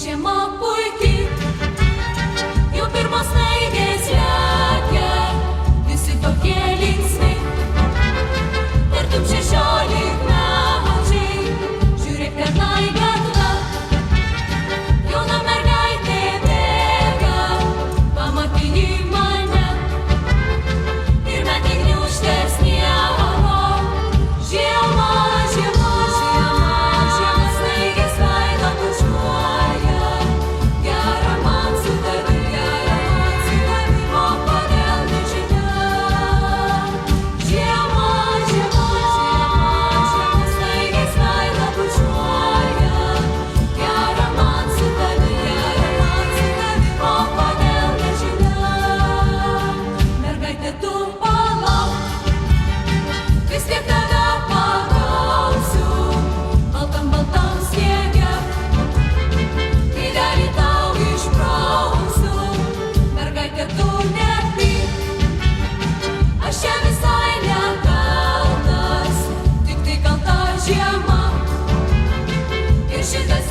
žiema puikiai, jau pirmos snaigės lekia, visi tokie linksmi, tartum 16-mečiai, žiūrėk tenai gatva, jauna mergaitė bėga, pamatai mane ir metai gniūžtė sniego. Žiema, žiema, žiema, žiema, snaigės veidą bučiuoja, gera man su tavimi, o kodėl nežinia. Žiema, žiema, žiema, žiema, snaigės veidą bučiuoja, gera man su tavimi, o kodėl nežinia. Mergaitė, tu palauk, vis tiek tave pagausiu, baltam sniege, kaidelį tau išprausiu. Mergaitė, tu nepyk, aš čia visai nekaltas, tik tai kalta žiema ir šitas